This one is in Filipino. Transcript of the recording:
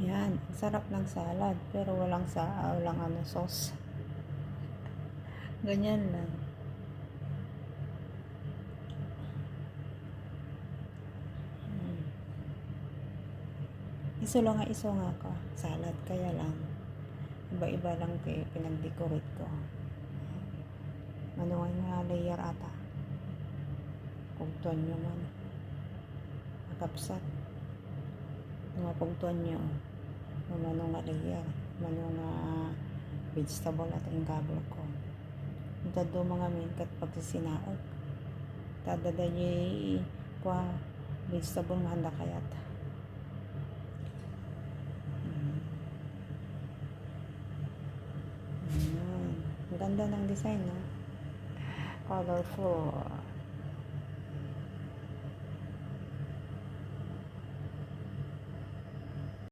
Yan, sarap ng salad pero walang sauce. Ganyan lang. Iso nga ka salad, kaya lang iba-iba lang pinag-decorate ko. Manuhay nga layer ata. Pugtuan nyo man. Nakapsat. Mga pugtuan nyo. Mano nga layer. Mano nga vegetable at ingkablo ko. Dado mga minkat pagsisinaog. Tadada nyo kwa vegetable mahanda kayat. Ang ganda ng design, no? Colorful.